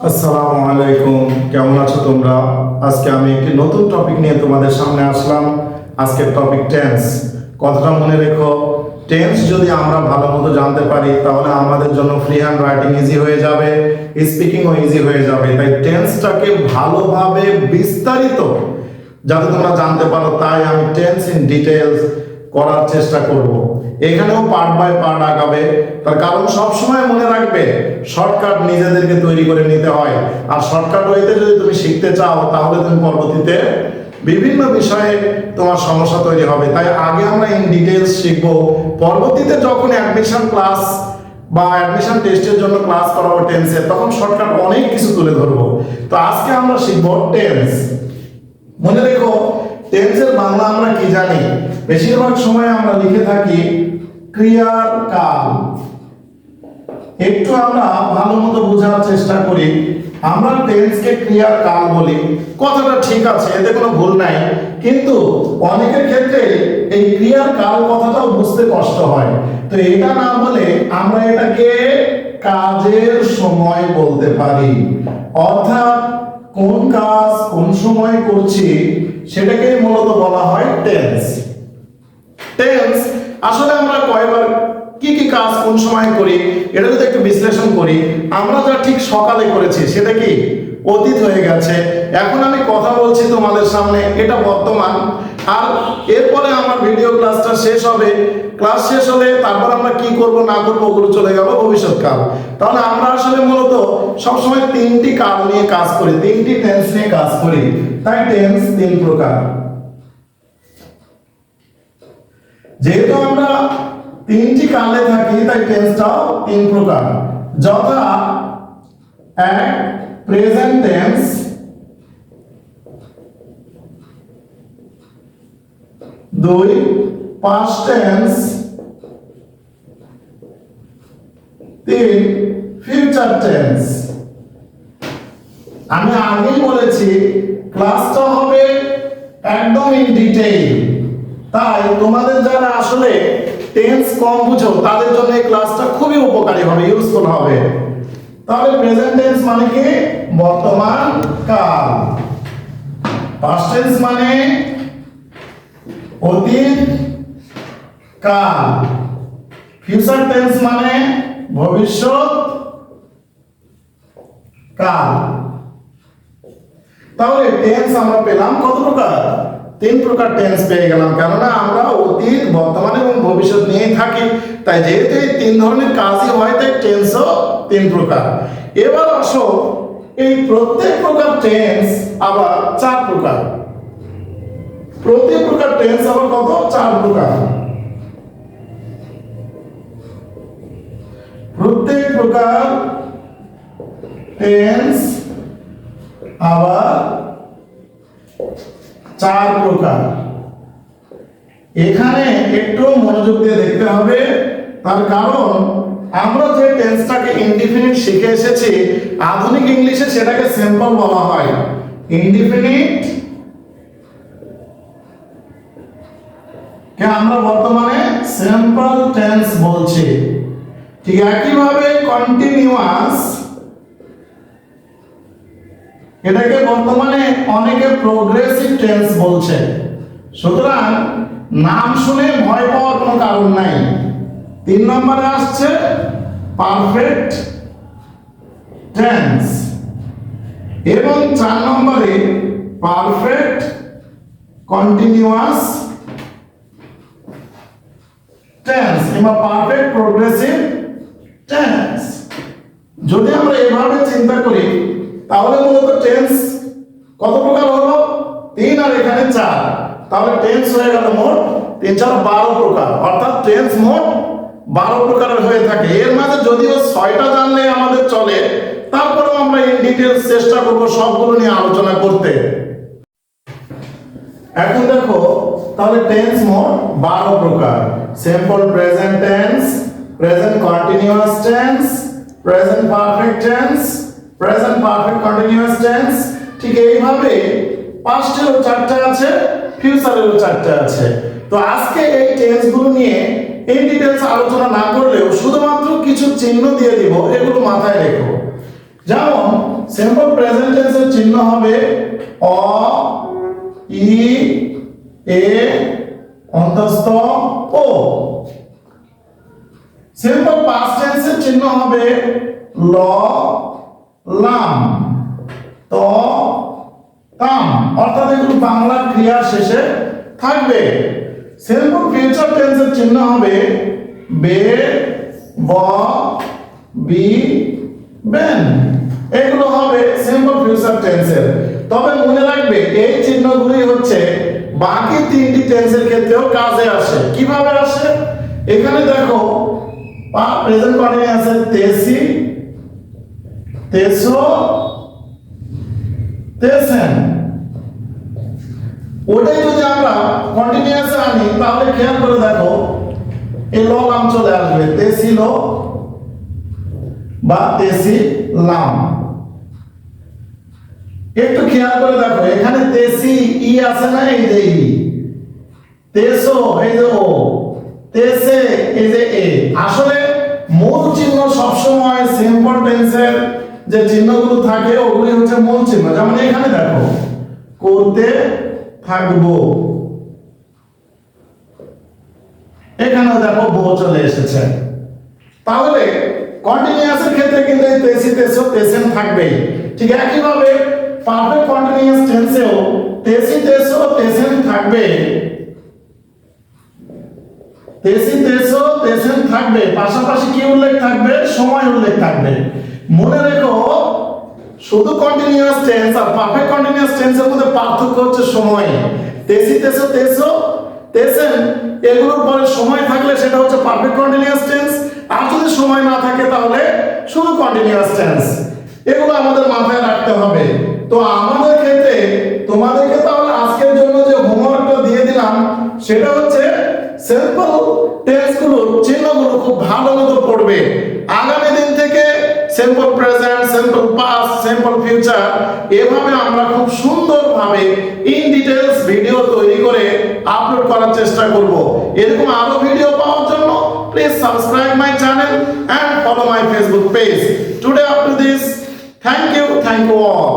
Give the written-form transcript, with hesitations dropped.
আসসালামু আলাইকুম, কেমন আছো তোমরা? আজকে আমি একটি নতুন টপিক নিয়ে তোমাদের সামনে আসলাম। আজকের টপিক টেন্স। কথাটা মনে রেখো, টেন্স যদি আমরা ভালো মতো জানতে পারি তাহলে আমাদের জন্য ফ্রি হ্যান্ড রাইটিং ইজি হয়ে যাবে, স্পিকিংও ইজি হয়ে যাবে। তাই টেন্সটাকে ভালোভাবে বিস্তারিত যাতে তোমরা জানতে পারো, তাই আমি টেন্স ইন ডিটেলস করার চেষ্টা করব। এখানেও পার্ট বাই পার্ট আগাবে, তার কারণ সবসময় মনে রাখবে শর্টকাট নিজেদেরকে তৈরি করে নিতে হয়। আর শর্টকাট ওয়েতে যদি তুমি শিখতে চাও তাহলে তুমি পরবর্তীতে বিভিন্ন বিষয়ে তোমার সমস্যা তৈরি হবে। তাই আগে আমরা ইন ডিটেলস শিখব, পরবর্তীতে যখন অ্যাডমিশন ক্লাস বা অ্যাডমিশন টেস্টের জন্য ক্লাস করাবো টেন্সে, তখন শর্টকাট অনেক কিছু তুলে ধরবো। তো আজকে আমরা শিখব টেন্স। মনে রেখো, টেন্সের বাংলা আমরা কি জানি? বেশিরভাগ সময় আমরা লিখে থাকি ক্রিয়ার কাল। একটু আমরা ভালো মতো বোঝার চেষ্টা করি। আমরা টেন্সকে ক্রিয়ার কাল বলি, কথাটা ঠিক আছে, এতে কোনো ভুল নাই, কিন্তু অনেকের ক্ষেত্রে এই ক্রিয়ার কাল কথাটাও বুঝতে কষ্ট হয়। তো এটা না বলে আমরা এটাকে কাজের সময় বলতে পারি। অর্থাৎ কোন কাজ কোন সময় করছি সেটাকে মূলত বলা হয় টেন্স। টেন্স আসলে আমরা কয়বার কি কি কাজ কোন সময় করি এটা যদি একটু বিশ্লেষণ করি, আমরা যা ঠিক সকালে করেছি সেটা কি অতীত হয়ে গেছে। এখন আমি কথা বলছি তোমাদের সামনে, এটা বর্তমান। আর এরপরে আমার ভিডিও ক্লাসটা শেষ হবে, ক্লাস শেষ হলে তারপর আমরা কি করব না করবো ওগুলো চলে গেল ভবিষ্যৎকাল। তাহলে আমরা আসলে মূলত সবসময় তিনটি কাল নিয়ে কাজ করি, তিনটি টেন্স নিয়ে কাজ করি। তাই টেন্স তিন প্রকার। যেহেতু আমরা তিনটি কালে থাকি তাই টেন্সটাও তিন প্রকার, যথা এক প্রেজেন্ট টেন্স, দুই পাস্ট টেন্স, তিন ফিউচার টেন্স। আমি আগেই বলেছি ক্লাসটা হবে একদম ইন ডিটেইল, তাই তোমাদের যারা আসলে টেন্স কম বুঝো তাদের জন্য এই ক্লাসটা খুবই উপকারী হবে, ইউজফুল হবে। তাহলে প্রেজেন্ট টেন্স মানে কি? বর্তমান কাল। পাস্ট টেন্স মানে অতীত কাল। ফিউচার টেন্স মানে ভবিষ্যৎ কাল। তাহলে টেন্স আমরা পেলাম কত প্রকার? তিন প্রকার টেন্স পেয়ে গেলাম, কেননা আমরা অতীত বর্তমান এবং ভবিষ্যৎ নিয়েই থাকি। তাই যেহেতু এই তিন ধরনের কাজই হয় তাই টেন্সও তিন প্রকার। এবার আসো, এই প্রত্যেক প্রকার টেন্স আবার চার প্রকার। প্রতি প্রকার টেন্স আবার কত? চার প্রকার। প্রত্যেক প্রকার টেন্স আবার চার প্রকার। এখানে একটু মনোযোগ দিয়ে দেখতে হবে, তার কারণ আমরা যে টেন্সটাকে ইনডিফিনিট শিখে এসেছি, আধুনিক ইংলিশে সেটাকে সিম্পল বলা হয়। ইনডিফিনিট কে আমরা বর্তমানে সিম্পল টেন্স বলছি। ঠিক একইভাবে কন্টিনিউয়াস, এটাকে বর্তমানে অনেকে প্রোগ্রেসিভ টেন্স বলছে। সুতরাং নাম শুনে ভয় পাওয়ার কোনো কারণ নাই। তিন নম্বরে আসছে পারফেক্ট টেন্স এবং চার নম্বরে পারফেক্ট কন্টিনিউয়াস টেন্স কিংবা পারফেক্ট প্রোগ্রেসিভ টেন্স। যদি আমরা এভাবে চিন্তা করি তাহলে মূলত টেন্স কত প্রকার হলো? তিন আর এখানে চার, তাহলে টেন্স হয়ে গেল মোট 3 4 12 প্রকার। অর্থাৎ টেন্স মোট 12 প্রকারের হয়ে থাকে। এর মাঝে যদিও 6টা জানলে আমাদের চলে, তারপরেও আমরা ইন ডিটেইলস চেষ্টা করব সবগুলো নিয়ে আলোচনা করতে। এখন দেখো, তাহলে টেন্স মোট 12 প্রকার। Simple present tense, present continuous tense, present perfect tense, present perfect continuous tense. ঠিক এইভাবে পাস্টেরও 4টা আছে, ফিউচারেরও 4টা আছে। তো আজকে এই টেন্সগুলো নিয়ে এই ডিটেইলস আলোচনা না করলেও শুধুমাত্র কিছু চিহ্ন দিয়ে দিব, এগুলো মাথায় রেখো। যেমন সিম্পল প্রেজেন্ট টেন্সের চিহ্ন হবে অ ই এ অন্তস্থ ও। সিম্পল পাস্ট টেন্সের চিহ্ন হবে ল লাম ত কাম, অর্থাৎ এগুলো বাংলা ক্রিয়া শেষে থাকবে। সিম্পল ফিউচার টেন্সের চিহ্ন হবে বে ব বি বেন, এগুলো হবে সিম্পল ফিউচার টেন্সের। তবে মনে রাখবে এই চিহ্নগুলি হচ্ছে বাকি তিনটি টেন্সের ক্ষেত্রেও কাজে আসে। কিভাবে আসে? এখানে দেখো প্রেজেন্ট কন্টিনিউয়াসে তেসি তেসো তেসেন, ওটাই যদি আমরা কন্টিনিউয়াসে আনি তাহলে খেয়াল করে দেখো এই ল লাম চলে আসবে, তেসি লো বা তেসি লাম। একটু খেয়াল করে দেখো এখানে তেসি ই আছে না, এই যে ই, তেসো এই যে ও, তেসে এই যে এ। আসলে মূল চিহ্ন সবসময় সিম্পল টেন্সের যে চিহ্নগুলো থাকে ওগুলি হচ্ছে মূল চিহ্ন। যেমন এখানে দেখো করতে থাকবো, এখানেও দেখো বো চলে এসেছে। তাহলে কন্টিনিউয়াসের ক্ষেত্রে কিন্তু এই তেসি তেসো তেসেন থাকবেই। ঠিক একইভাবে পারফেক্ট কন্টিনিউয়াস টেন্সেও তেসি তেসো তেসেন থাকবে, তেসি তেসো তেসেন থাকবে, পাশাপাশি কি উল্লেখ থাকবে? সময় উল্লেখ থাকবে। মনে রেখো শুধু কন্টিনিউয়াস টেন্স আর পারফেক্ট কন্টিনিউয়াস টেন্সের মধ্যে পার্থক্য হচ্ছে সময়। তেসি তেসো তেসো তেসেন এগুলোর পরে সময় থাকলে সেটা হচ্ছে পারফেক্ট কন্টিনিউয়াস টেন্স, আর যদি সময় না থাকে তাহলে শুধু কন্টিনিউয়াস টেন্স। এগুলো আমাদের মাথায় রাখতে হবে। তো আমাদের ক্ষেত্রে তোমাদেরকে তাহলে আজকের জন্য যে হোমওয়ার্কটা দিয়ে দিলাম সেটা হচ্ছে সিম্পল টেন্সগুলোর চিহ্নগুলো খুব ভালো মতো পড়বে। আগামী দিন থেকে simple present, simple past, simple future এভাবে আমরা খুব সুন্দরভাবে ইন ডিটেইলস ভিডিও তৈরি করে আপলোড করার চেষ্টা করব। এরকম আরো ভিডিও পাওয়ার জন্য please subscribe my channel and follow my Facebook page. Today up to this, thank you all.